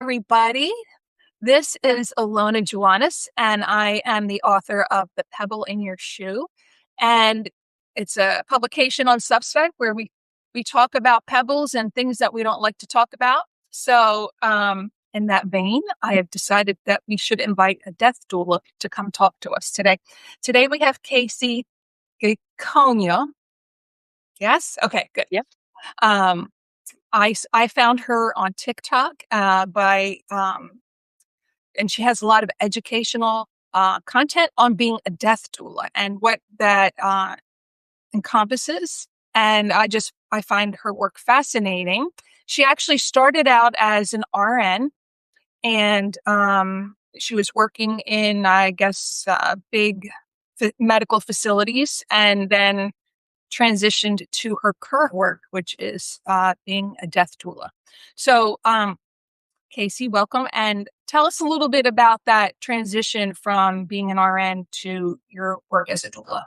everybody. This is Ilona Goanos, and I am the author of The Pebble in Your Shoe. And it's a publication on Substack where we talk about pebbles and things that we don't like to talk about. So, in that vein, I have decided that we should invite a death doula to come talk to us today. Today we have Kacie Gikonyo. Yes? Okay, good. Yep. I found her on TikTok and she has a lot of educational content on being a death doula and what that encompasses. And I find her work fascinating. She actually started out as an RN, and she was working in, I guess, big medical facilities, and then transitioned to her current work, which is being a death doula. So, Kacie, welcome, and tell us a little bit about that transition from being an RN to your work as a doula.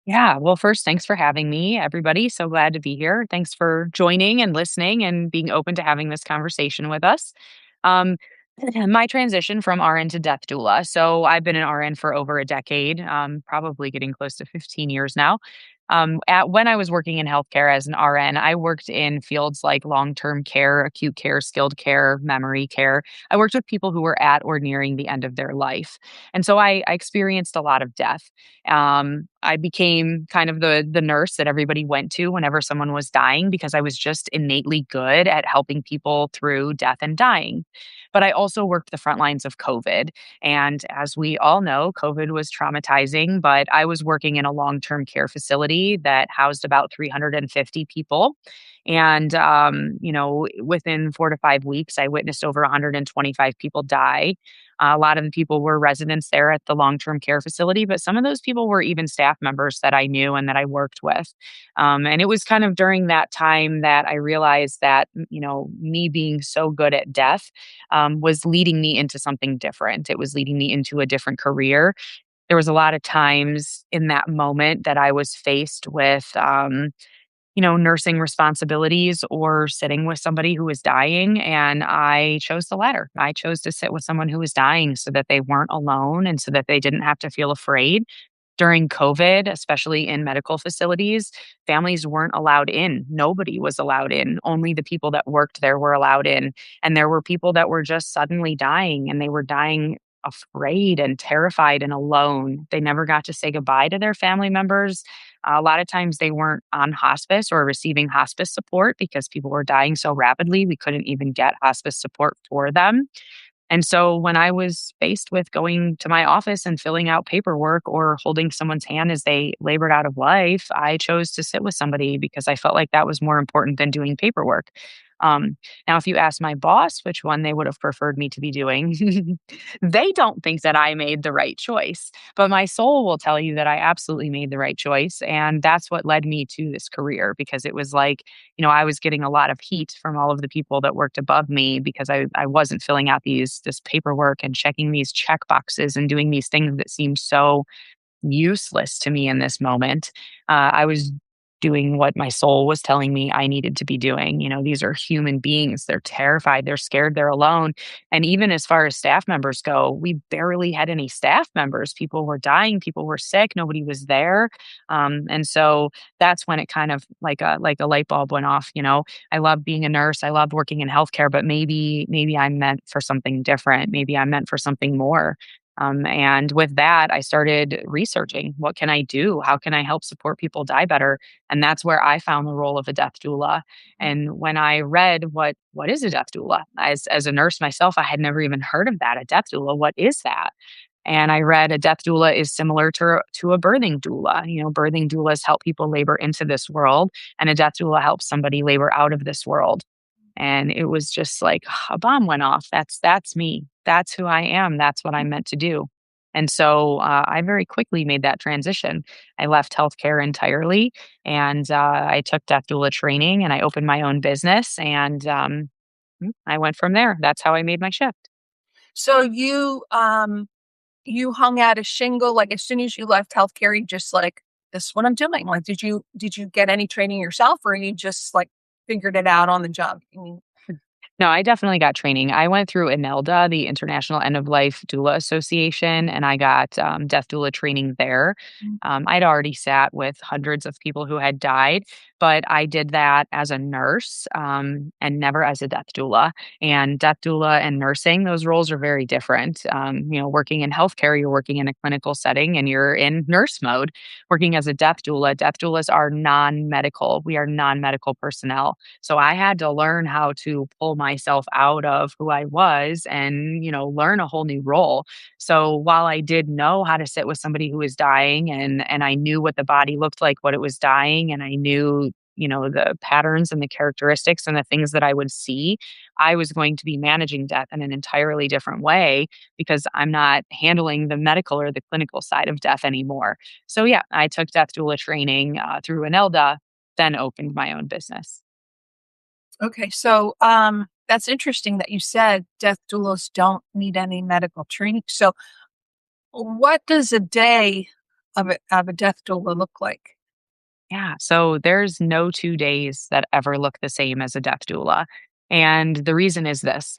Yeah. Well, first, thanks for having me, everybody. So glad to be here. Thanks for joining and listening and being open to having this conversation with us. Um, my transition from RN to death doula. So I've been an RN for over a decade, probably getting close to 15 years now. When I was working in healthcare as an RN, I worked in fields like long-term care, acute care, skilled care, memory care. I worked with people who were at or nearing the end of their life. And so I experienced a lot of death. I became kind of the nurse that everybody went to whenever someone was dying because I was just innately good at helping people through death and dying. But I also worked the front lines of COVID. And as we all know, COVID was traumatizing, but I was working in a long term care facility that housed about 350 people. And, within 4 to 5 weeks, I witnessed over 125 people die. A lot of the people were residents there at the long term care facility, but some of those people were even staff members that I knew and that I worked with. And it was kind of during that time that I realized that, me being so good at death was leading me into something different. It was leading me into a different career. There was a lot of times in that moment that I was faced with, nursing responsibilities or sitting with somebody who was dying. And I chose the latter. I chose to sit with someone who was dying so that they weren't alone and so that they didn't have to feel afraid. During COVID, especially in medical facilities, families weren't allowed in. Nobody was allowed in. Only the people that worked there were allowed in. And there were people that were just suddenly dying, and they were dying afraid and terrified and alone. They never got to say goodbye to their family members. A lot of times they weren't on hospice or receiving hospice support because people were dying so rapidly. We couldn't even get hospice support for them. And so when I was faced with going to my office and filling out paperwork or holding someone's hand as they labored out of life, I chose to sit with somebody because I felt like that was more important than doing paperwork. Now, if you ask my boss which one they would have preferred me to be doing, they don't think that I made the right choice. But my soul will tell you that I absolutely made the right choice. And that's what led me to this career because it was like, I was getting a lot of heat from all of the people that worked above me because I wasn't filling out this paperwork and checking these check boxes and doing these things that seemed so useless to me in this moment. I was doing what my soul was telling me I needed to be doing. These are human beings. They're terrified, they're scared, they're alone. And even as far as staff members go, we barely had any staff members. People were dying, people were sick, nobody was there. And so that's when it kind of like a light bulb went off. I love being a nurse, I loved working in healthcare, but maybe I'm meant for something different. Maybe I'm meant for something more. And with that, I started researching what can I do? How can I help support people die better? And that's where I found the role of a death doula. And when I read what is a death doula, as a nurse myself, I had never even heard of that. A death doula, what is that? And I read a death doula is similar to a birthing doula. Birthing doulas help people labor into this world, and a death doula helps somebody labor out of this world. And it was just like a bomb went off. That's me. That's who I am. That's what I'm meant to do. And so I very quickly made that transition. I left healthcare entirely, and I took death doula training, and I opened my own business, and I went from there. That's how I made my shift. So you hung out a shingle like as soon as you left healthcare, you just like, this is what I'm doing. Like, did you get any training yourself, or you just like figured it out on the job? No, I definitely got training. I went through INELDA, the International End of Life Doula Association, and I got death doula training there. I'd already sat with hundreds of people who had died, but I did that as a nurse and never as a death doula. And death doula and nursing, those roles are very different. Working in healthcare, you're working in a clinical setting and you're in nurse mode. Working as a death doulas are non medical. We are non medical personnel. So I had to learn how to pull myself out of who I was and, learn a whole new role. So while I did know how to sit with somebody who was dying and I knew what the body looked like, what it was dying, and I knew, the patterns and the characteristics and the things that I would see, I was going to be managing death in an entirely different way because I'm not handling the medical or the clinical side of death anymore. So yeah, I took death doula training through ANELDA, then opened my own business. Okay, so that's interesting that you said death doulas don't need any medical training. So, what does a day of a death doula look like? Yeah. So there's no 2 days that ever look the same as a death doula. And the reason is this.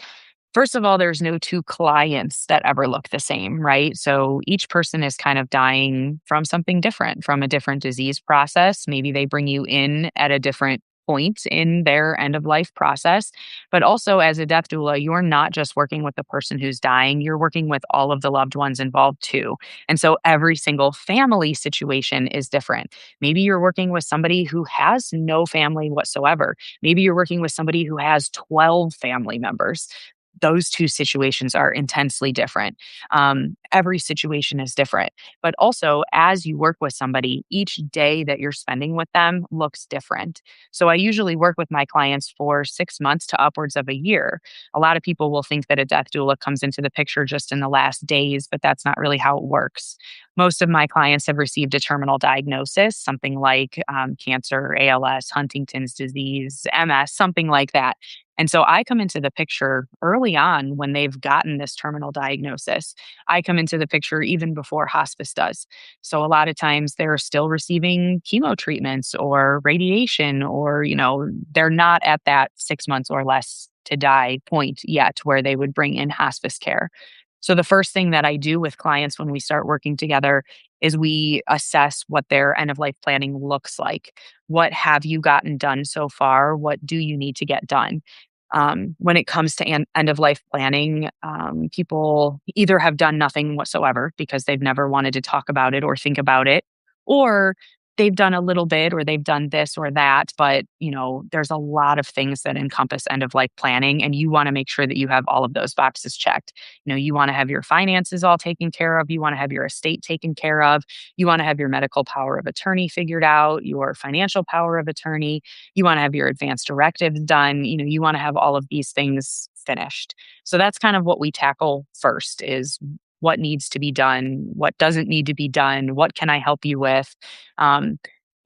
First of all, there's no two clients that ever look the same, right? So each person is kind of dying from something different, from a different disease process. Maybe they bring you in at a different point in their end of life process. But also, as a death doula, you're not just working with the person who's dying, you're working with all of the loved ones involved too. And so every single family situation is different. Maybe you're working with somebody who has no family whatsoever. Maybe you're working with somebody who has 12 family members. Those two situations are intensely different. Every situation is different. But also, as you work with somebody, each day that you're spending with them looks different. So I usually work with my clients for 6 months to upwards of a year. A lot of people will think that a death doula comes into the picture just in the last days, but that's not really how it works. Most of my clients have received a terminal diagnosis, something like cancer, ALS, Huntington's disease, MS, something like that. And so I come into the picture early on when they've gotten this terminal diagnosis. I come into the picture even before hospice does. So a lot of times they're still receiving chemo treatments or radiation, or, they're not at that 6 months or less to die point yet where they would bring in hospice care. So the first thing that I do with clients when we start working together is we assess what their end of life planning looks like. What have you gotten done so far? What do you need to get done? When it comes to end of life planning, people either have done nothing whatsoever because they've never wanted to talk about it or think about it, or they've done a little bit or they've done this or that. But, there's a lot of things that encompass end of life planning, and you want to make sure that you have all of those boxes checked. You want to have your finances all taken care of. You want to have your estate taken care of. You want to have your medical power of attorney figured out, your financial power of attorney. You want to have your advance directives done. You want to have all of these things finished. So that's kind of what we tackle first is what needs to be done, what doesn't need to be done, what can I help you with? Um,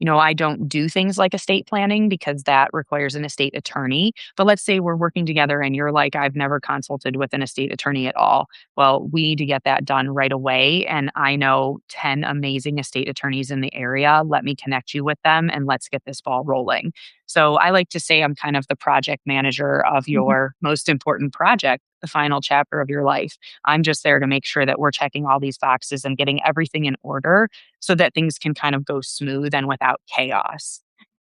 I don't do things like estate planning because that requires an estate attorney. But let's say we're working together and you're like, I've never consulted with an estate attorney at all. Well, we need to get that done right away. And I know 10 amazing estate attorneys in the area. Let me connect you with them and let's get this ball rolling. So I like to say I'm kind of the project manager of Mhm. your most important project, the final chapter of your life. I'm just there to make sure that we're checking all these boxes and getting everything in order so that things can kind of go smooth and without chaos.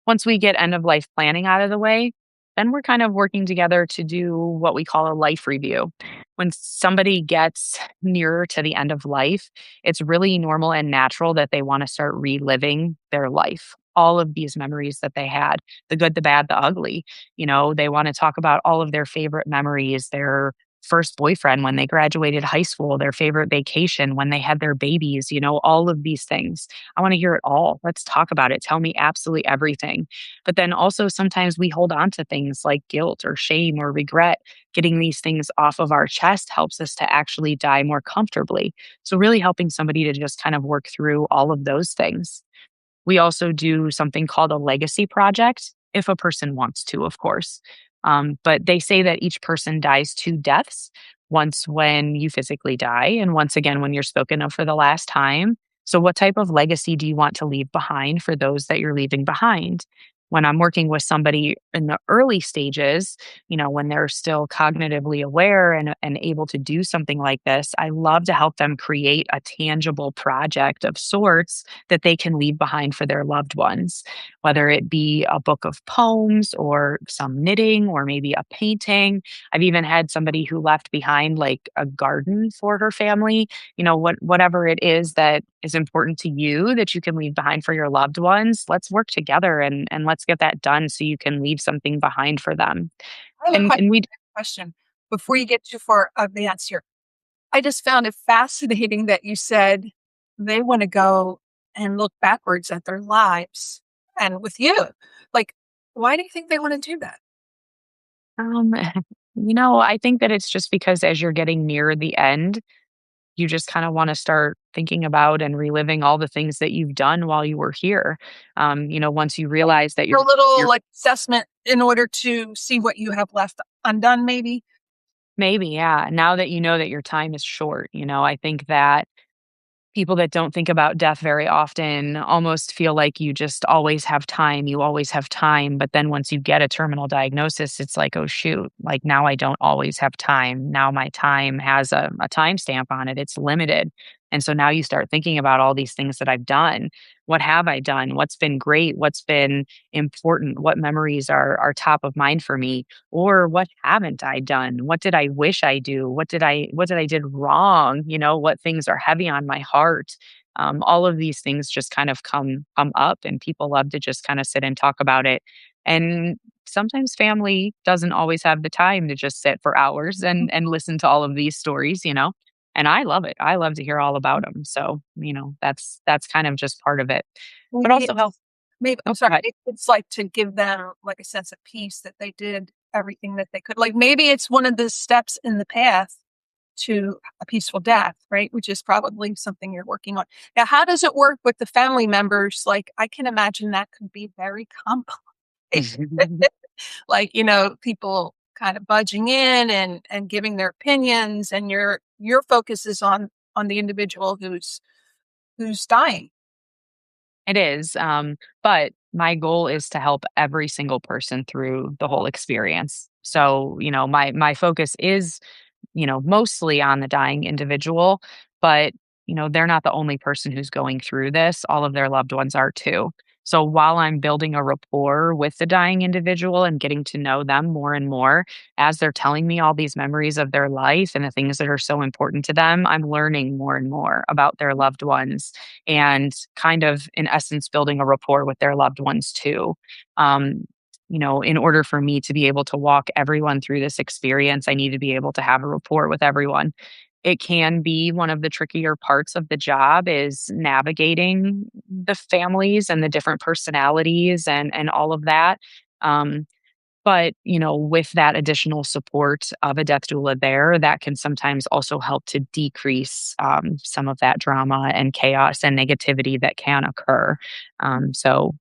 Once we get end of life planning out of the way, then we're kind of working together to do what we call a life review. When somebody gets nearer to the end of life, it's really normal and natural that they want to start reliving their life. All of these memories that they had, the good, the bad, the ugly. They want to talk about all of their favorite memories, their first boyfriend when they graduated high school, their favorite vacation when they had their babies, all of these things. I want to hear it all. Let's talk about it. Tell me absolutely everything. But then also sometimes we hold on to things like guilt or shame or regret. Getting these things off of our chest helps us to actually die more comfortably. So, really helping somebody to just kind of work through all of those things. We also do something called a legacy project, if a person wants to, of course. But they say that each person dies two deaths, once when you physically die, and once again when you're spoken of for the last time. So, what type of legacy do you want to leave behind for those that you're leaving behind? When I'm working with somebody in the early stages, when they're still cognitively aware and able to do something like this, I love to help them create a tangible project of sorts that they can leave behind for their loved ones, whether it be a book of poems or some knitting or maybe a painting. I've even had somebody who left behind like a garden for her family, whatever it is that is important to you that you can leave behind for your loved ones. Let's work together and let's get that done so you can leave something behind for them. I have a And we question before you get too far advanced here. I just found it fascinating that you said they want to go and look backwards at their lives and with you. Like, why do you think they want to do that? um I think that it's just because as you're getting near the end, you just kind of want to start thinking about and reliving all the things that you've done while you were here. Once you realize that A little you're like assessment in order to see what you have left undone, maybe. maybe, yeah, now that you know that your time is short, I think that people that don't think about death very often almost feel like you just always have time, you always have time, but then once you get a terminal diagnosis, it's like, "Oh, shoot, like, now I don't always have time. Now my time has a timestamp on it, it's limited." And so now you start thinking about all these things that I've done. What have I done? What's been great? What's been important? What memories are top of mind for me? Or what haven't I done? What did I wish I do? What did I did wrong? What things are heavy on my heart? All of these things just kind of come up, and people love to just kind of sit and talk about it. And sometimes family doesn't always have the time to just sit for hours and listen to all of these stories. And I love it. I love to hear all about them. So, that's kind of just part of it. But Maybe also it's help. maybe I'm Oh, sorry, go ahead. it's like to give them, like, a sense of peace that they did everything that they could. Like, maybe it's one of the steps in the path to a peaceful death, right? Which is probably something you're working on. Now, how does it work with the family members? Like, I can imagine that could be very complicated. Like, people kind of budging in and giving their opinions, and your focus is on the individual who's dying. It is, but my goal is to help every single person through the whole experience. So, my focus is, mostly on the dying individual, but, they're not the only person who's going through this. All of their loved ones are too. So while I'm building a rapport with the dying individual and getting to know them more and more, as they're telling me all these memories of their life and the things that are so important to them, I'm learning more and more about their loved ones and kind of, in essence, building a rapport with their loved ones too. Um, in order for me to be able to walk everyone through this experience, I need to be able to have a rapport with everyone. It can be one of the trickier parts of the job is navigating the families and the different personalities and all of that. Um, but, with that additional support of a death doula there, that can sometimes also help to decrease some of that drama and chaos and negativity that can occur. So.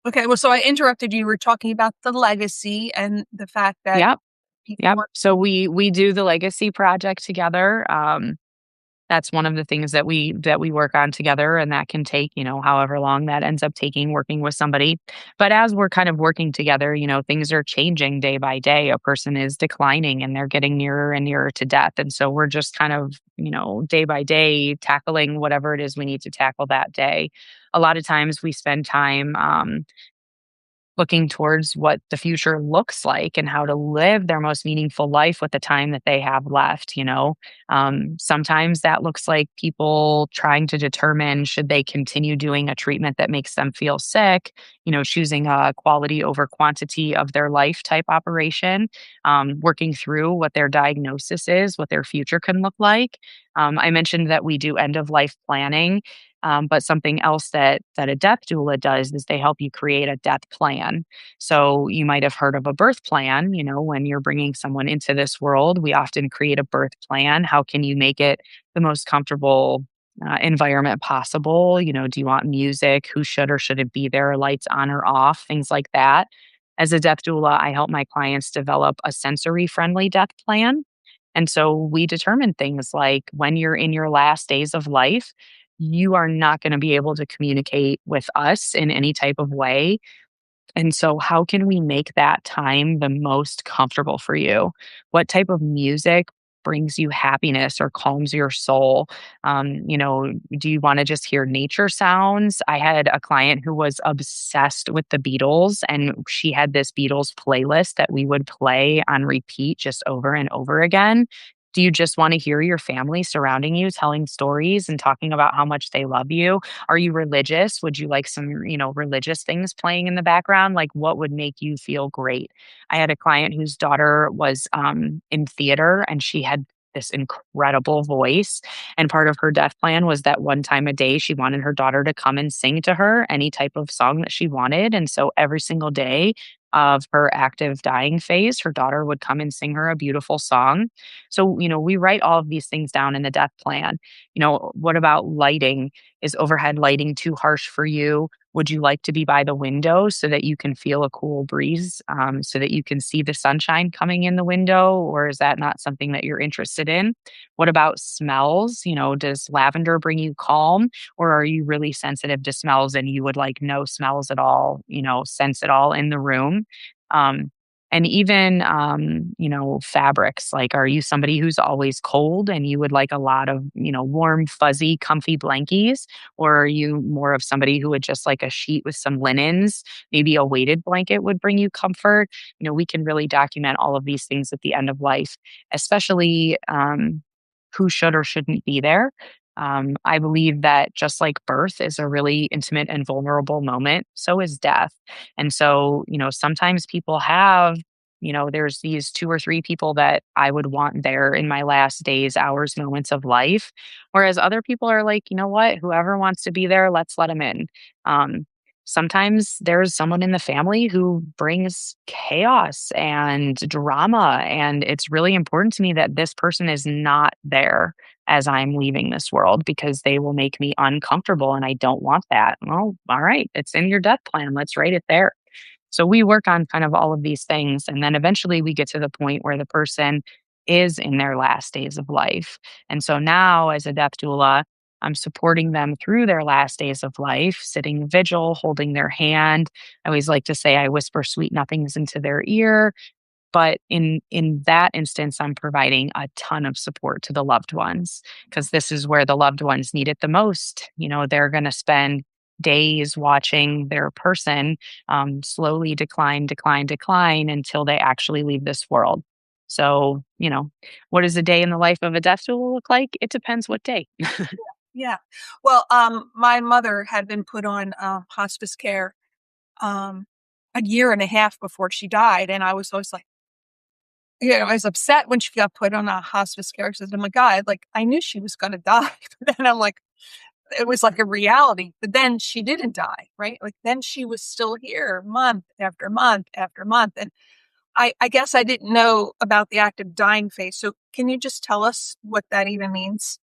Okay, well, so I interrupted you. You were talking about the legacy and the fact that Yep. people Yep. want. So we do the legacy project together. That's one of the things that we work on together, and that can take, however long that ends up taking working with somebody. But as we're kind of working together, things are changing day by day. A person is declining and they're getting nearer and nearer to death. And so we're just kind of, day by day tackling whatever it is we need to tackle that day. A lot of times we spend time looking towards what the future looks like and how to live their most meaningful life with the time that they have left. Sometimes that looks like people trying to determine should they continue doing a treatment that makes them feel sick, choosing a quality over quantity of their life type operation, working through what their diagnosis is, what their future can look like. I mentioned that we do end of life planning. But something else that a death doula does is they help you create a death plan. So you might have heard of a birth plan. When you're bringing someone into this world, we often create a birth plan. How can you make it the most comfortable environment possible? Do you want music? Who should or shouldn't be there? Lights on or off? Things like that. As a death doula, I help my clients develop a sensory friendly death plan. And so we determine things like when you're in your last days of life, you are not going to be able to communicate with us in any type of way. And so, how can we make that time the most comfortable for you? What type of music brings you happiness or calms your soul? Do you want to just hear nature sounds? I had a client who was obsessed with the Beatles, and she had this Beatles playlist that we would play on repeat just over and over again. Do you just want to hear your family surrounding you telling stories and talking about how much they love you? Are you religious? Would you like some, religious things playing in the background? Like, what would make you feel great? I had a client whose daughter was in theater and she had this incredible voice. And part of her death plan was that one time a day, she wanted her daughter to come and sing to her any type of song that she wanted. And so every single day of her active dying phase, her daughter would come and sing her a beautiful song. So, we write all of these things down in the death plan. What about lighting? Is overhead lighting too harsh for you? Would you like to be by the window so that you can feel a cool breeze, so that you can see the sunshine coming in the window? Or is that not something that you're interested in? What about smells? Does lavender bring you calm? Or are you really sensitive to smells and you would like no smells at all, sense it all in the room? Um, and even, fabrics, like, are you somebody who's always cold and you would like a lot of, warm, fuzzy, comfy blankies? Or are you more of somebody who would just like a sheet with some linens? Maybe a weighted blanket would bring you comfort. We can really document all of these things at the end of life, especially who should or shouldn't be there. I believe that just like birth is a really intimate and vulnerable moment, so is death. And so, sometimes people have, there's these two or three people that I would want there in my last days, hours, moments of life. Whereas other people are like, you know what, whoever wants to be there, let's let them in. Um, Sometimes there's someone in the family who brings chaos and drama. And it's really important to me that this person is not there as I'm leaving this world because they will make me uncomfortable and I don't want that. Well, all right, it's in your death plan. Let's write it there. So we work on kind of all of these things. And then eventually we get to the point where the person is in their last days of life. And so now, as a death doula, I'm supporting them through their last days of life, sitting vigil, holding their hand. I always like to say I whisper sweet nothings into their ear, but in that instance, I'm providing a ton of support to the loved ones because this is where the loved ones need it the most. They're going to spend days watching their person slowly decline, decline, decline until they actually leave this world. So, what does a day in the life of a death doula look like? It depends what day. Yeah. Well, my mother had been put on hospice care um, a year and a half before she died, and I was always like, I was upset when she got put on a hospice care. I said, "Oh my God!" Like I knew she was going to die, but then I'm like, it was like a reality. But then she didn't die, right? Like then she was still here, month after month after month, and I guess I didn't know about the active dying phase. So can you just tell us what that even means?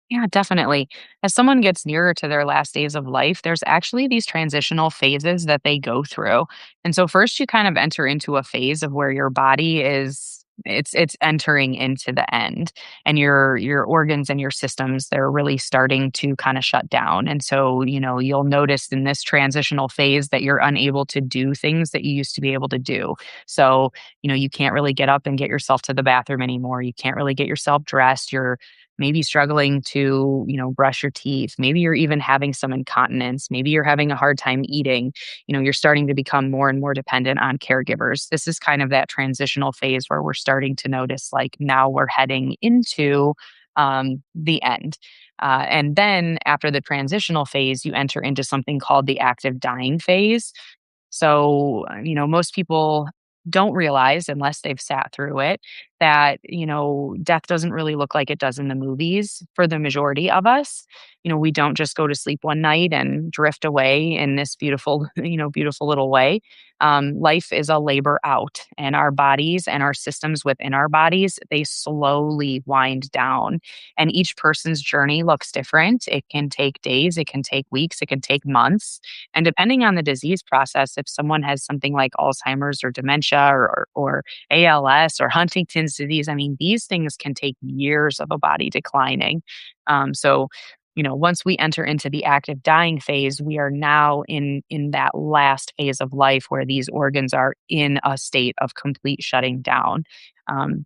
Yeah, definitely. As someone gets nearer to their last days of life, there's actually these transitional phases that they go through. And so first you kind of enter into a phase of where your body is it's entering into the end and your organs and your systems they're really starting to kind of shut down. And so, you'll notice in this transitional phase that you're unable to do things that you used to be able to do. So, you can't really get up and get yourself to the bathroom anymore. You can't really get yourself dressed. You're maybe struggling to, brush your teeth. Maybe you're even having some incontinence. Maybe you're having a hard time eating. You're starting to become more and more dependent on caregivers. This is kind of that transitional phase where we're starting to notice like now we're heading into the end. And then after the transitional phase, you enter into something called the active dying phase. So, most people don't realize unless they've sat through it that, death doesn't really look like it does in the movies for the majority of us. We don't just go to sleep one night and drift away in this beautiful, beautiful little way. Life is a labor out, and our bodies and our systems within our bodies, they slowly wind down. And each person's journey looks different. It can take days, it can take weeks, it can take months. And depending on the disease process, if someone has something like Alzheimer's or dementia or ALS or Huntington's disease, I mean, these things can take years of a body declining. So, once we enter into the active dying phase, we are now in that last phase of life where these organs are in a state of complete shutting down.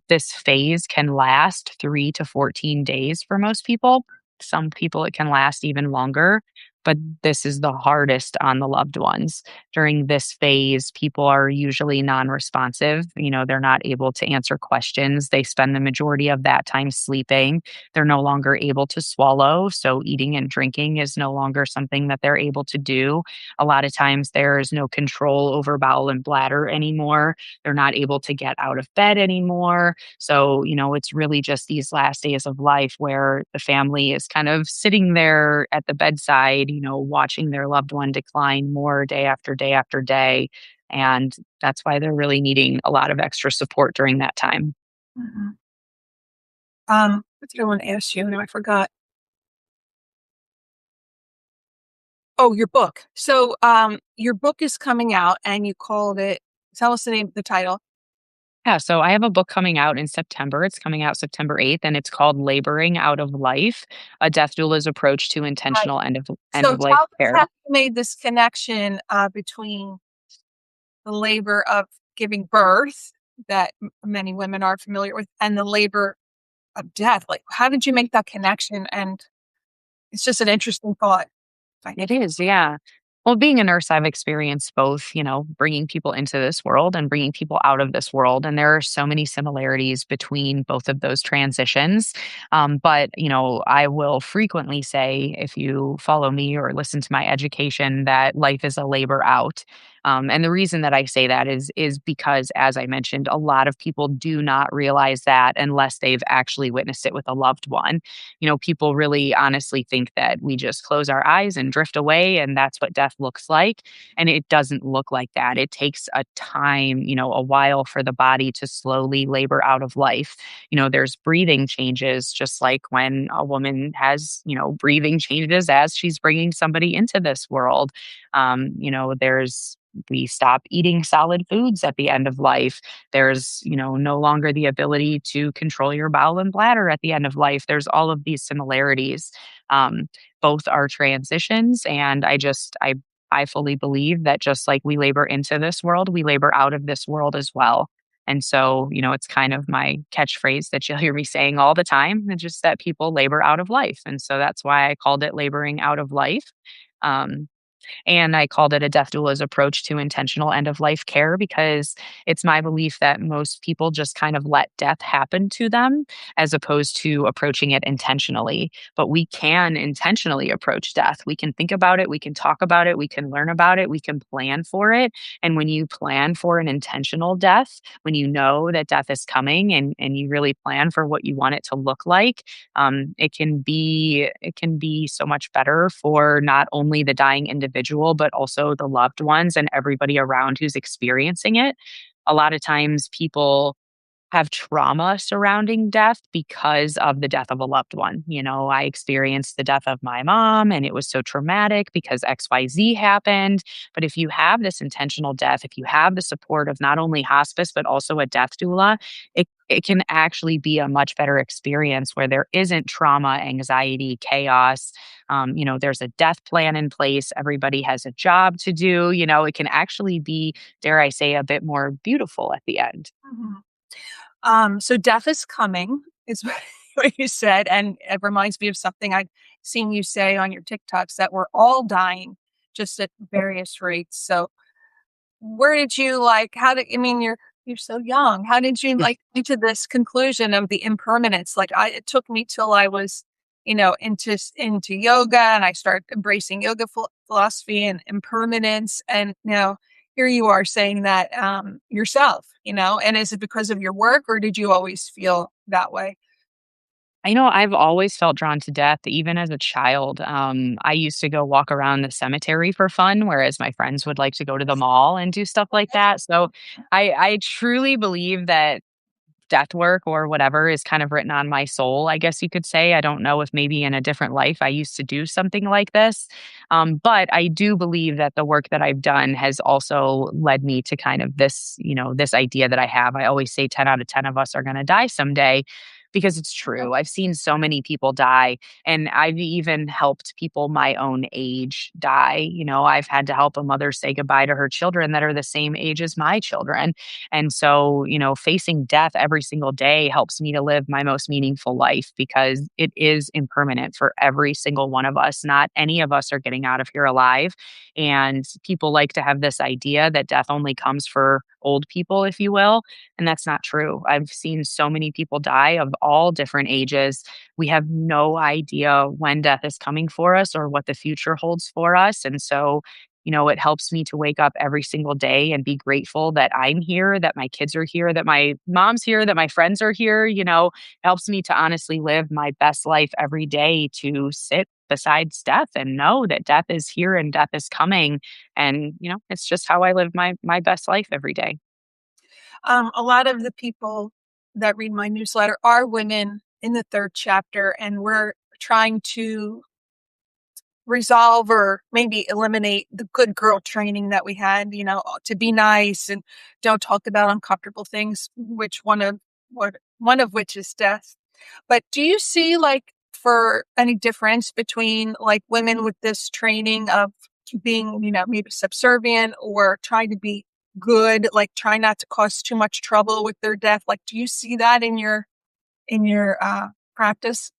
This phase can last 3 to 14 days for most people. Some people, it can last even longer, but this is the hardest on the loved ones. During this phase, people are usually non responsive. They're not able to answer questions. They spend the majority of that time sleeping. They're no longer able to swallow. So, eating and drinking is no longer something that they're able to do. A lot of times, there is no control over bowel and bladder anymore. They're not able to get out of bed anymore. So, it's really just these last days of life where the family is kind of sitting there at the bedside, watching their loved one decline more day after day after day. And that's why they're really needing a lot of extra support during that time. Mhm. What did I want to ask you? No, I forgot. Oh, your book. So, your book is coming out, and you called it. Tell us the title. Yeah, so I have a book coming out in September. It's coming out September 8th, and it's called Laboring Out of Life: A Death Doula's Approach to Right. Intentional End So, of Life tell us Care. how you made this connection between the labor of giving birth that many women are familiar with, and the labor of death. Like, how did you make that connection? And it's just an interesting thought. I It think. is, yeah. Well, being a nurse, I've experienced both, bringing people into this world and bringing people out of this world. And there are so many similarities between both of those transitions. But, I will frequently say, if you follow me or listen to my education, that life is a labor out. And the reason that I say that is because, as I mentioned, a lot of people do not realize that unless they've actually witnessed it with a loved one. People really honestly think that we just close our eyes and drift away, and that's what death looks like. And it doesn't look like that. It takes a time, a while for the body to slowly labor out of life. There's breathing changes, just like when a woman has, breathing changes as she's bringing somebody into this world. There's we stop eating solid foods at the end of life. There's, no longer the ability to control your bowel and bladder at the end of life. There's all of these similarities. Um, Both are transitions. And I fully believe that just like we labor into this world, we labor out of this world as well. And so, it's kind of my catchphrase that you'll hear me saying all the time. It's just that people labor out of life. And so that's why I called it Laboring Out of Life. Um, and I called it a death doula's approach to intentional end of life care because it's my belief that most people just kind of let death happen to them as opposed to approaching it intentionally. But we can intentionally approach death. We can think about it, we can talk about it, we can learn about it, we can plan for it. And when you plan for an intentional death, when you know that death is coming and you really plan for what you want it to look like, it can be so much better for not only the dying individual but also the loved ones and everybody around who's experiencing it. A lot of times people have trauma surrounding death because of the death of a loved one. I experienced the death of my mom and it was so traumatic because XYZ happened. But if you have this intentional death, if you have the support of not only hospice, but also a death doula, it can actually be a much better experience where there isn't trauma, anxiety, chaos. There's a death plan in place. Everybody has a job to do. It can actually be, dare I say, a bit more beautiful at the end. Mhm. So death is coming, is what what you said, and it reminds me of something I've seen you say on your TikToks that we're all dying, just at various rates. So where did you how did I mean, you're so young. How did you come to this conclusion of the impermanence? It took me till I was, into yoga, and I started embracing yoga philosophy and impermanence, and now here you are saying that yourself, and is it because of your work, or did you always feel that way? I know I've always felt drawn to death, even as a child. I used to go walk around the cemetery for fun, whereas my friends would like to go to the mall and do stuff like that. So I truly believe that death work or whatever is kind of written on my soul, I guess you could say. I don't know if maybe in a different life I used to do something like this. But I do believe that the work that I've done has also led me to kind of this, this idea that I have. I always say 10 out of 10 of us are going to die someday. because it's true. I've seen so many people die, and I've even helped people my own age die. I've had to help a mother say goodbye to her children that are the same age as my children. And so, facing death every single day helps me to live my most meaningful life because it is impermanent for every single one of us. Not any of us are getting out of here alive. And people like to have this idea that death only comes for old people, if you will. And that's not true. I've seen so many people die of all different ages. We have no idea when death is coming for us or what the future holds for us. And so, it helps me to wake up every single day and be grateful that I'm here, that my kids are here, that my mom's here, that my friends are here. It helps me to honestly live my best life every day, to sit besides death and know that death is here and death is coming. And, it's just how I live my best life every day. A lot of the people that read my newsletter are women in the third chapter, and we're trying to resolve or maybe eliminate the good girl training that we had, to be nice and don't talk about uncomfortable things, which one of which is death. But do you see like for any difference between like women with this training of being, maybe subservient or trying to be good, like try not to cause too much trouble with their death? Like, do you see that in your practice?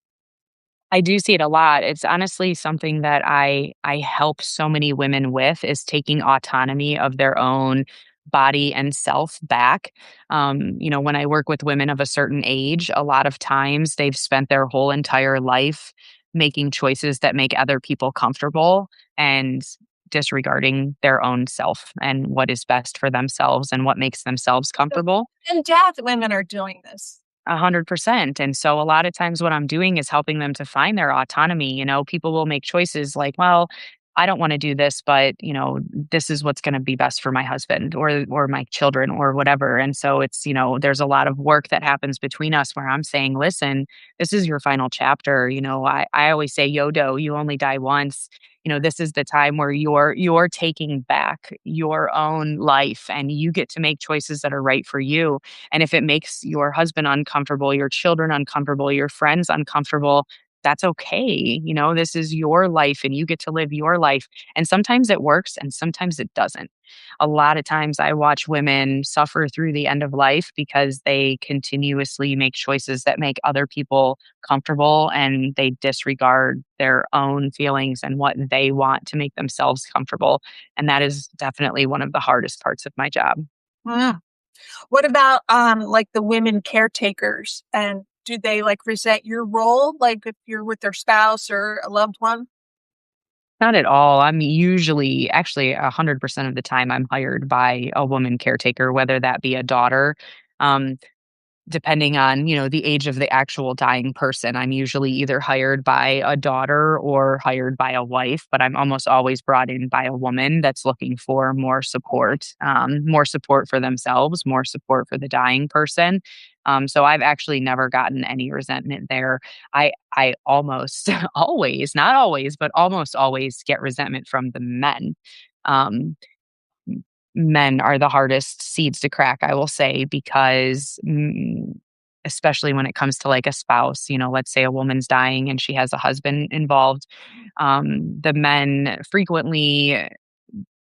I do see it a lot. It's honestly something that I help so many women with, is taking autonomy of their own body and self back. When I work with women of a certain age, a lot of times they've spent their whole entire life making choices that make other people comfortable and disregarding their own self and what is best for themselves and what makes themselves So, comfortable. and death women are doing this. 100%. And so a lot of times what I'm doing is helping them to find their autonomy. People will make choices like, well, I don't want to do this, but this is what's going to be best for my husband or my children or whatever. And so it's, there's a lot of work that happens between us where I'm saying, listen, this is your final chapter. I always say, Yodo, you only die once. This is the time where you're taking back your own life and you get to make choices that are right for you. And if it makes your husband uncomfortable, your children uncomfortable, your friends uncomfortable, that's okay. This is your life and you get to live your life. And sometimes it works and sometimes it doesn't. A lot of times I watch women suffer through the end of life because they continuously make choices that make other people comfortable and they disregard their own feelings and what they want to make themselves comfortable. And that is definitely one of the hardest parts of my job. Mm. What about like the women caretakers, and do they like resent your role like if you're with their spouse or a loved one? Not at all. I'm usually, actually, 100% of the time, I'm hired by a woman caretaker, whether that be a daughter. Um, Depending on, the age of the actual dying person, I'm usually either hired by a daughter or hired by a wife, but I'm almost always brought in by a woman that's looking for more support for themselves, more support for the dying person. So I've actually never gotten any resentment there. I almost always, not always, but almost always get resentment from the men. Um, Men are the hardest seeds to crack, I will say, because especially when it comes to like a spouse, let's say a woman's dying and she has a husband involved, the men frequently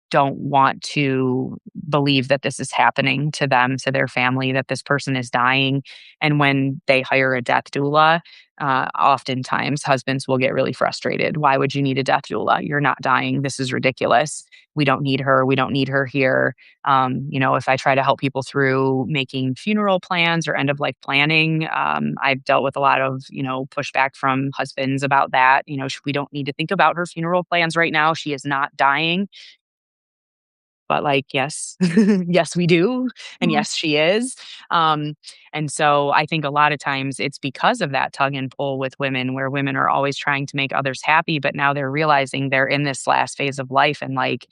don't want to believe that this is happening to them, to their family, that this person is dying. And when they hire a death doula, oftentimes husbands will get really frustrated. Why would you need a death doula? You're not dying. This is ridiculous. We don't need her. We don't need her here. If I try to help people through making funeral plans or end of life planning, I've dealt with a lot of, pushback from husbands about that. We don't need to think about her funeral plans right now. She is not dying. But, like, yes, yes, we do, and Mm. yes, she is, um, and so I think a lot of times it's because of that tug and pull with women, where women are always trying to make others happy, but now they're realizing they're in this last phase of life and, like,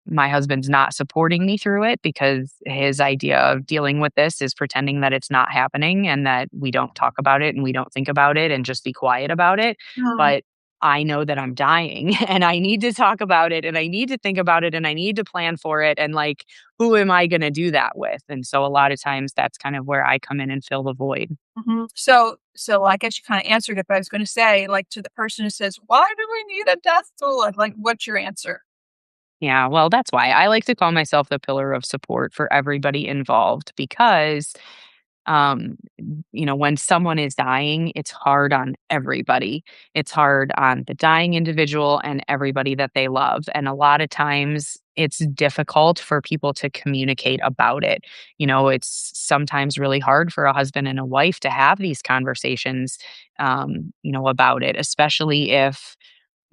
my husband's not supporting me through it because his idea of dealing with this is pretending that it's not happening and that we don't talk about it and we don't think about it and just be quiet about it, Mm. but I know that I'm dying and I need to talk about it and I need to think about it and I need to plan for it. And like, who am I going to do that with? And so a lot of times that's kind of where I come in and fill the void. So I guess you kind of answered it, but I was going to say, like, to the person who says, "Why do we need a death doula?" Like, what's your answer? Yeah, well, that's why I like to call myself the pillar of support for everybody involved because um when someone is dying, it's hard on everybody. It's hard on the dying individual and everybody that they love, and a lot of times it's difficult for people to communicate about it. It's sometimes really hard for a husband and a wife to have these conversations about it, especially if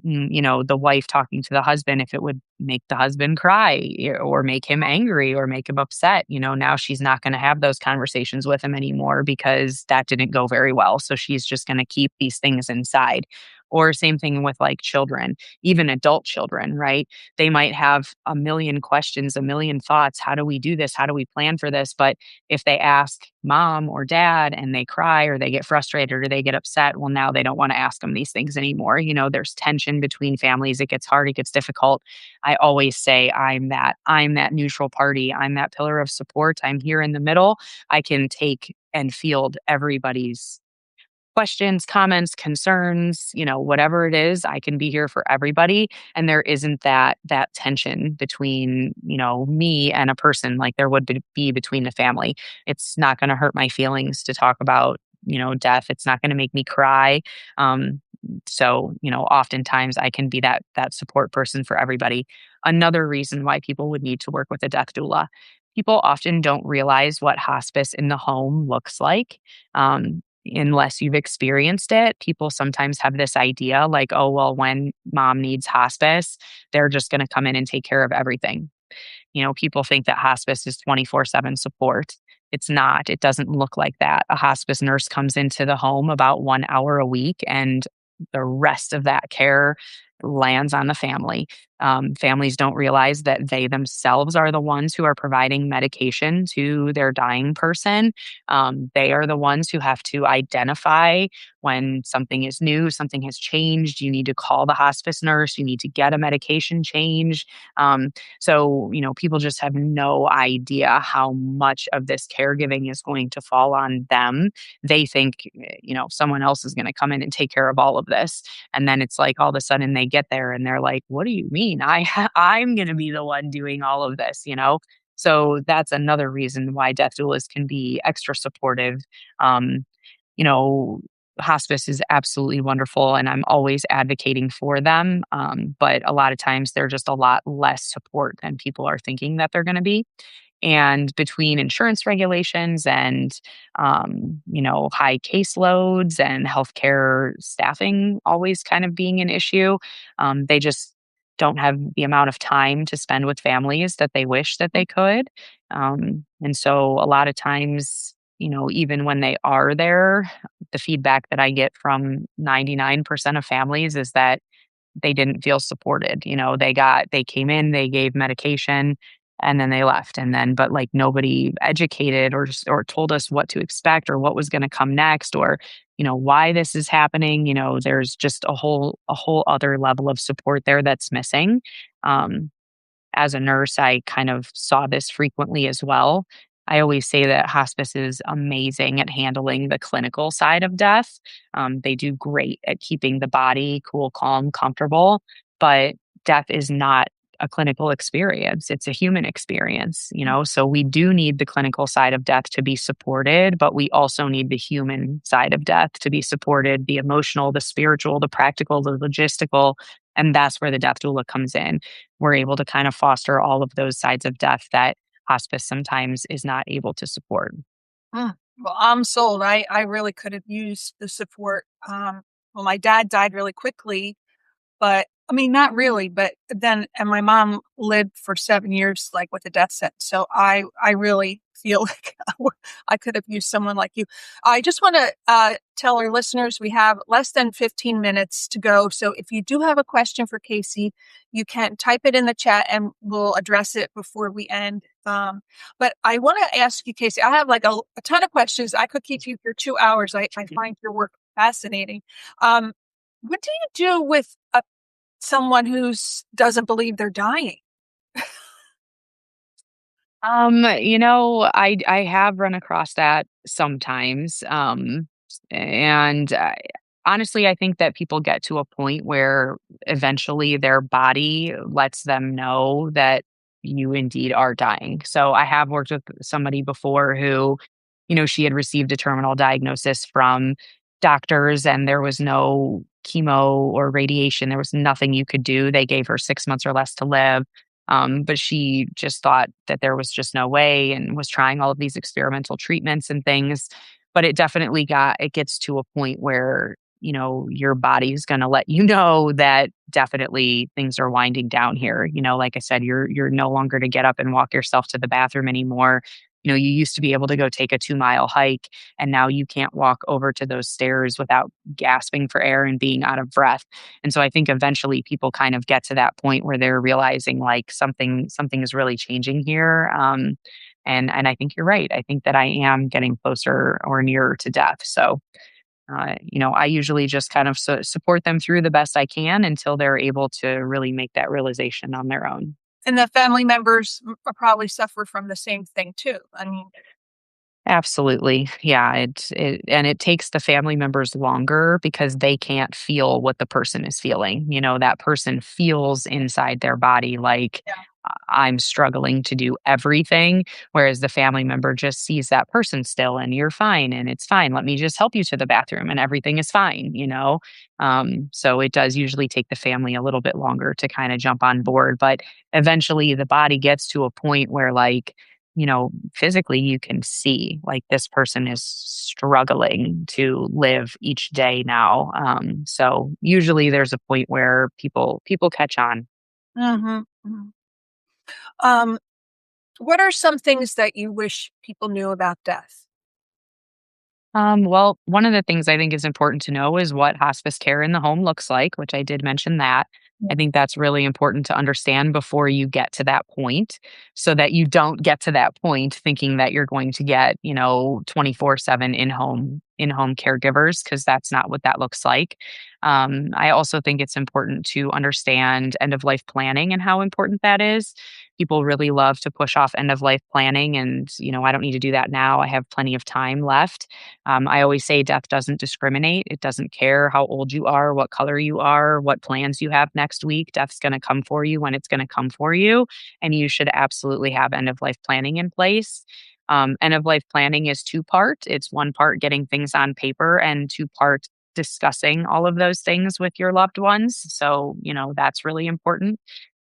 the wife talking to the husband, if it would make the husband cry or make him angry or make him upset, now she's not going to have those conversations with him anymore because that didn't go very well. So she's just going to keep these things inside. Or same thing with like children, even adult children, right? They might have a million questions, a million thoughts. How do we do this? How do we plan for this? But if they ask mom or dad and they cry or they get frustrated or they get upset, well, now they don't want to ask them these things anymore. There's tension between families. It gets hard, it gets difficult. I always say I'm that neutral party. I'm that pillar of support. I'm here in the middle. I can take and field everybody's questions, comments, concerns, whatever it is, I can be here for everybody. And there isn't that tension between, me and a person like there would be between the family. It's not going to hurt my feelings to talk about, death. It's not going to make me cry. So, oftentimes I can be that support person for everybody. Another reason why people would need to work with a death doula. People often don't realize what hospice in the home looks like. Unless you've experienced it, people sometimes have this idea like, oh, well, when mom needs hospice, they're just going to come in and take care of everything. People think that hospice is 24/7 support. It's not. It doesn't look like that. A hospice nurse comes into the home about 1 hour a week, and the rest of that care lands on the family. Families don't realize that they themselves are the ones who are providing medication to their dying person. They are the ones who have to identify when something is new, something has changed. You need to call the hospice nurse. You need to get a medication change. So, people just have no idea how much of this caregiving is going to fall on them. They think, someone else is going to come in and take care of all of this. And then it's like all of a sudden they get there and they're like, what do you mean? I'm going to be the one doing all of this? So that's another reason why death doulas can be extra supportive. Um, you know, Hospice is absolutely wonderful and I'm always advocating for them. But a lot of times they're just a lot less support than people are thinking that they're going to be. And between insurance regulations and, high caseloads and healthcare staffing always kind of being an issue, they just don't have the amount of time to spend with families that they wish that they could. And so a lot of times, even when they are there, the feedback that I get from 99% of families is that they didn't feel supported. They came in, they gave medication, and then they left. And then, but like nobody educated or told us what to expect or what was going to come next or, why this is happening. There's just a whole other level of support there that's missing. Um, as a nurse, I kind of saw this frequently as well. I always say that hospice is amazing at handling the clinical side of death. They do great at keeping the body cool, calm, comfortable, but death is not a clinical experience. It's a human experience. So we do need the clinical side of death to be supported, but we also need the human side of death to be supported, the emotional, the spiritual, the practical, the logistical. And that's where the death doula comes in. We're able to kind of foster all of those sides of death that hospice sometimes is not able to support. Well, I'm sold. I really could have used the support. Well, my dad died really quickly, but I mean, not really, but then, and my mom lived for 7 years, like with a death sentence. So I really feel like I could have used someone like you. I just want to tell our listeners we have less than 15 minutes to go. So if you do have a question for Kacie, you can type it in the chat and we'll address it before we end. But I want to ask you, Kacie, I have like a ton of questions. I could keep you for 2 hours. I find your work fascinating. What do you do with someone who's doesn't believe they're dying? I have run across that sometimes. And honestly, I think that people get to a point where eventually their body lets them know that you indeed are dying. So I have worked with somebody before who, she had received a terminal diagnosis from doctors and there was no chemo or radiation. There was nothing you could do. They gave her 6 months or less to live. But she just thought that there was just no way and was trying all of these experimental treatments and things. But it gets to a point where, your body's going to let you know that definitely things are winding down here. Like I said, you're no longer to get up and walk yourself to the bathroom anymore. You used to be able to go take a 2-mile hike, and now you can't walk over to those stairs without gasping for air and being out of breath. And so I think eventually people kind of get to that point where they're realizing like something is really changing here. And I think you're right. I think that I am getting closer or nearer to death. So I usually just kind of support them through the best I can until they're able to really make that realization on their own. And the family members probably suffer from the same thing too. I mean, Absolutely. Yeah, it takes the family members longer because they can't feel what the person is feeling. That person feels inside their body like yeah. I'm struggling to do everything, whereas the family member just sees that person still and you're fine and it's fine. Let me just help you to the bathroom and everything is fine. So it does usually take the family a little bit longer to kind of jump on board, but eventually the body gets to a point where like physically you can see like this person is struggling to live each day now. So usually there's a point where people catch on. Mhm, mhm. Um, what are some things that you wish people knew about death? Well, one of the things I think is important to know is what hospice care in the home looks like, which I did mention that. I think that's really important to understand before you get to that point so that you don't get to that point thinking that you're going to get, 24/7 in-home caregivers because that's not what that looks like. I also think it's important to understand end of life planning and how important that is. People really love to push off end of life planning and, I don't need to do that now. I have plenty of time left. I always say death doesn't discriminate. It doesn't care how old you are, what color you are, what plans you have next week. Death's going to come for you when it's going to come for you. And you should absolutely have end of life planning in place. End of life planning is two-part. It's one part getting things on paper and two-part discussing all of those things with your loved ones. So, that's really important.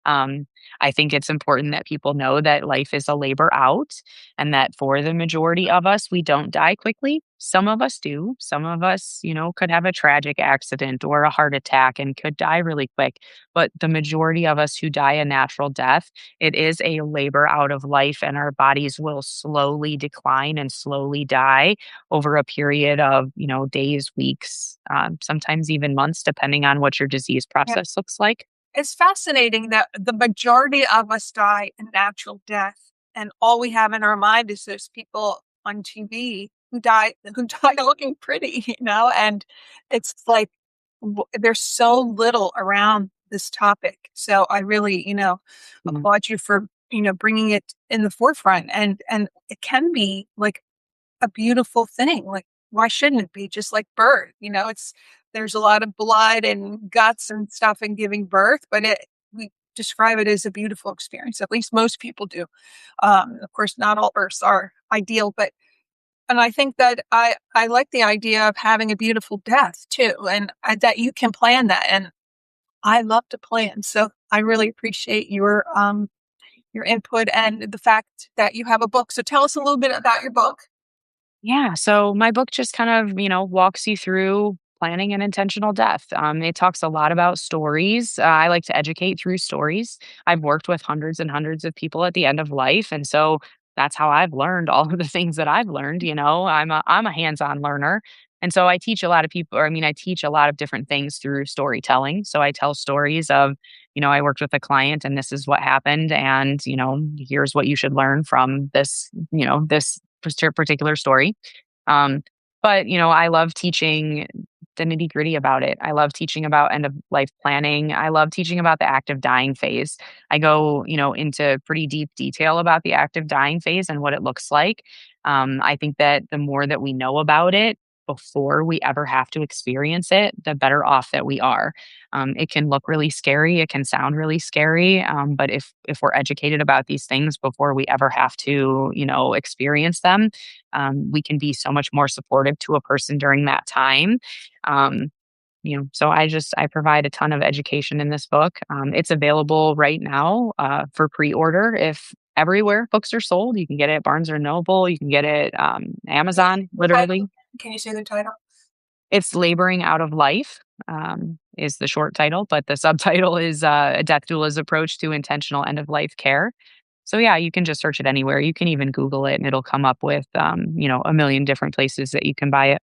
Um, I think it's important that people know that life is a labor out and that for the majority of us, we don't die quickly. Some of us do. Some of us, could have a tragic accident or a heart attack and could die really quick. But the majority of us who die a natural death, it is a labor out of life and our bodies will slowly decline and slowly die over a period of, days, weeks, sometimes even months, depending on what your disease Yeah. process looks like. It's fascinating that the majority of us die a natural death, and all we have in our mind is those people on TV who die looking pretty, and it's like there's so little around this topic. So I really, applaud you for bringing it in the forefront, and it can be like a beautiful thing. Like, why shouldn't it be just like birth? There's a lot of blood and guts and stuff in giving birth, but we describe it as a beautiful experience. At least most people do. Of course, not all births are ideal, and I think that I like the idea of having a beautiful death too, and that you can plan that. And I love to plan, so I really appreciate your input and the fact that you have a book. So tell us a little bit about your book. Yeah. So my book just kind of, walks you through planning an intentional death. It talks a lot about stories. I like to educate through stories. I've worked with hundreds and hundreds of people at the end of life. And so that's how I've learned all of the things that I've learned. I'm a hands-on learner. And so I teach a lot of people, or I mean, I teach a lot of different things through storytelling. So I tell stories of, I worked with a client and this is what happened. And, here's what you should learn from this particular story. Um, but I love teaching the nitty-gritty about it. I love teaching about end of life planning. I love teaching about the active dying phase. I go, into pretty deep detail about the active dying phase and what it looks like. I think that the more that we know about it before we ever have to experience it, the better off that we are. It can look really scary. It can sound really scary. But if we're educated about these things before we ever have to, experience them, we can be so much more supportive to a person during that time. Um, so I provide a ton of education in this book. It's available right now for pre-order. If everywhere books are sold, you can get it at Barnes or Noble. You can get it Amazon, The title, literally. can you say the title? It's Laboring Out of Life, is the short title, but the subtitle is A Death Doula's Approach to Intentional End of Life Care. So, yeah, you can just search it anywhere. You can even Google it and it'll come up with, a million different places that you can buy it.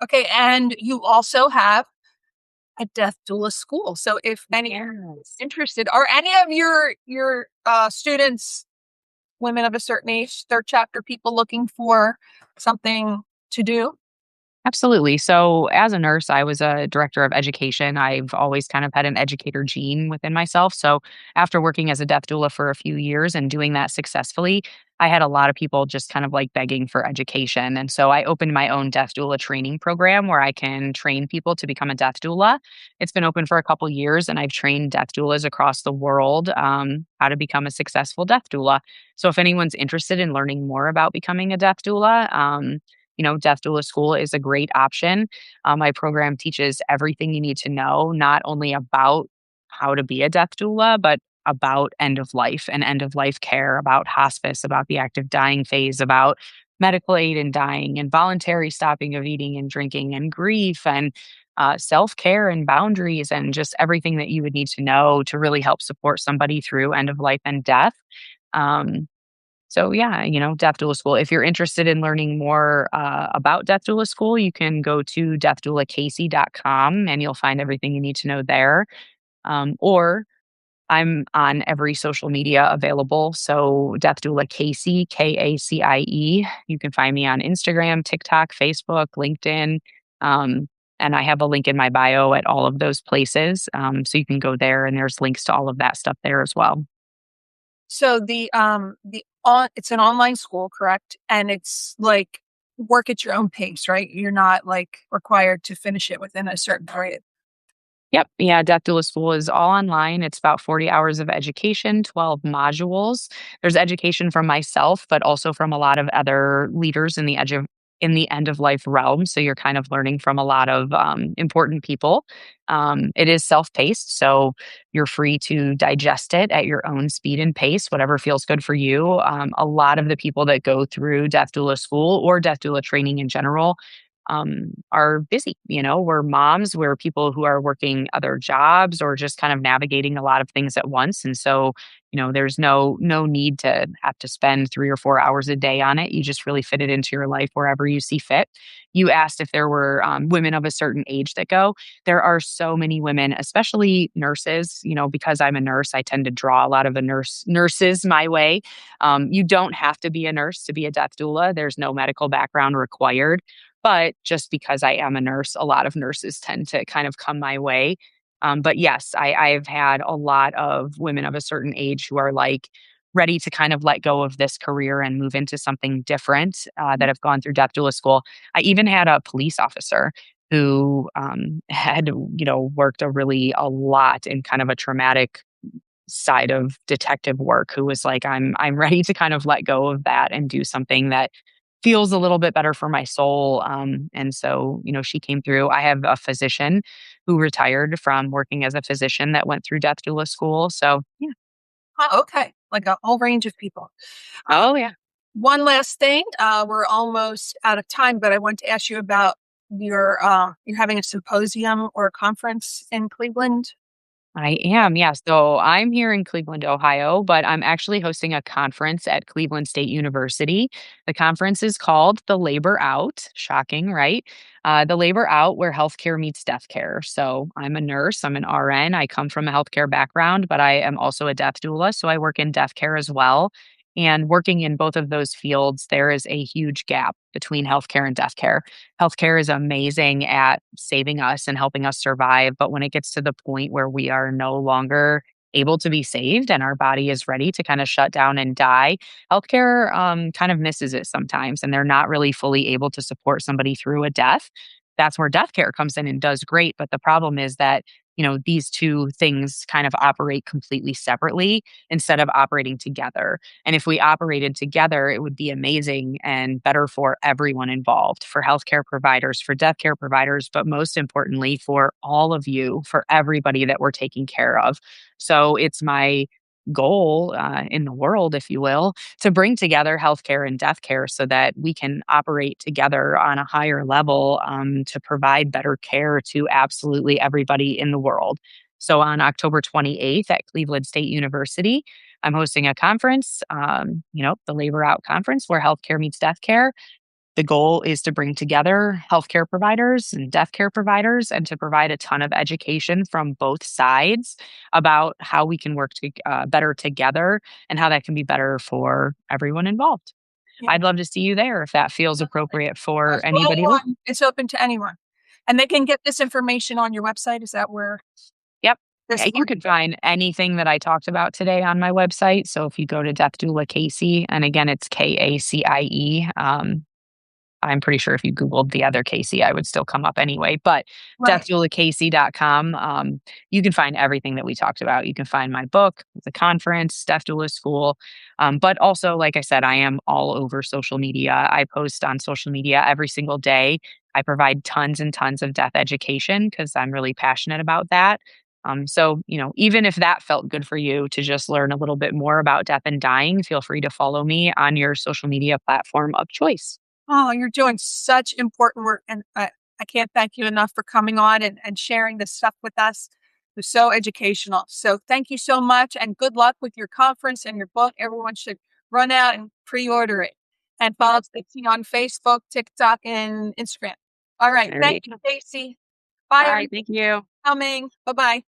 Okay, and you also have a death doula school. So if any Yes. interested, are any of your students women of a certain age, third chapter people looking for something to do? Absolutely. So, as a nurse, I was a director of education. I've always kind of had an educator gene within myself. So, after working as a death doula for a few years and doing that successfully, I had a lot of people just kind of like begging for education. And so, I opened my own death doula training program where I can train people to become a death doula. It's been open for a couple years, and I've trained death doulas across the world how to become a successful death doula. So, if anyone's interested in learning more about becoming a death doula, Death Doula School is a great option. My program teaches everything you need to know, not only about how to be a death doula, but about end of life and end of life care, about hospice, about the active dying phase, about medical aid in dying and voluntary stopping of eating and drinking and grief and self care and boundaries and just everything that you would need to know to really help support somebody through end of life and death. Um, so yeah, Death Doula School. If you're interested in learning more about Death Doula School, you can go to deathdoulakacie.com and you'll find everything you need to know there. Or I'm on every social media available. So Death Doula Kacie, Kacie. You can find me on Instagram, TikTok, Facebook, LinkedIn. Um, and I have a link in my bio at all of those places. So you can go there and there's links to all of that stuff there as well. So the on it's an online school, correct? And it's like work at your own pace, right? You're not like required to finish it within a certain period. Yep. Yeah. Death Doula School is all online. It's about 40 hours of education, 12 modules. There's education from myself, but also from a lot of other leaders in the end of life realm. So you're kind of learning from a lot of important people. It is self paced, so you're free to digest it at your own speed and pace, whatever feels good for you. A lot of the people that go through Death Doula School or Death Doula training in general are busy. We're moms, we're people who are working other jobs or just kind of navigating a lot of things at once. And so, there's no need to have to spend 3 or 4 hours a day on it. You just really fit it into your life wherever you see fit. You asked if there were women of a certain age that go. There are so many women, especially nurses. Because I'm a nurse, I tend to draw a lot of the nurses my way. You don't have to be a nurse to be a death doula. There's no medical background required, but just because I am a nurse, a lot of nurses tend to kind of come my way. But yes, I've had a lot of women of a certain age who are like ready to kind of let go of this career and move into something different that have gone through death doula school. I even had a police officer who had, worked a lot in kind of a traumatic side of detective work who was like, I'm ready to kind of let go of that and do something that feels a little bit better for my soul. And so, she came through. I have a physician who retired from working as a physician that went through death doula school. So, yeah. Oh, okay, like a whole range of people. Uh, Oh, yeah. One last thing, we're almost out of time, but I want to ask you about you're having a symposium or a conference in Cleveland. I am, yes. So I'm here in Cleveland, Ohio, but I'm actually hosting a conference at Cleveland State University. The conference is called The Labor Out. Shocking, right? The Labor Out, where healthcare meets death care. So I'm a nurse, I'm an RN. I come from a healthcare background, but I am also a death doula. So I work in death care as well. And working in both of those fields, there is a huge gap between healthcare and death care. Healthcare is amazing at saving us and helping us survive. But when it gets to the point where we are no longer able to be saved and our body is ready to kind of shut down and die, healthcare kind of misses it sometimes. And they're not really fully able to support somebody through a death. That's where death care comes in and does great. But the problem is that, these two things kind of operate completely separately instead of operating together. And if we operated together, it would be amazing and better for everyone involved, for healthcare providers, for death care providers, but most importantly, for all of you, for everybody that we're taking care of. So it's my goal in the world, if you will, to bring together healthcare and death care so that we can operate together on a higher level to provide better care to absolutely everybody in the world. So on October 28th at Cleveland State University, I'm hosting a conference, the Labor Out Conference, where healthcare meets death care. The goal is to bring together healthcare providers and death care providers and to provide a ton of education from both sides about how we can work better together and how that can be better for everyone involved. Yeah. I'd love to see you there if that feels appropriate for So anybody. it's open to anyone. And they can get this information on your website. Is that where Yep. this Yeah, you link? can find anything that I talked about today on my website. So if you go to Death Doula Kacie, and again, it's Kacie. I'm pretty sure if you Googled the other Kacie, I would still come up anyway. But Right. deathdoulakacie.com, you can find everything that we talked about. You can find my book, the conference, Death Doula School. But also, like I said, I am all over social media. I post on social media every single day. I provide tons and tons of death education because I'm really passionate about that. So, even if that felt good for you to just learn a little bit more about death and dying, feel free to follow me on your social media platform of choice. Oh, you're doing such important work. And I can't thank you enough for coming on and sharing this stuff with us. It was so educational. So thank you so much and good luck with your conference and your book. Everyone should run out and pre-order it. And follow Kacie on Facebook, TikTok, and Instagram. All right. All Thank right. you, Kacie. Bye, Bye. everyone. Thank you. Coming. Bye-bye.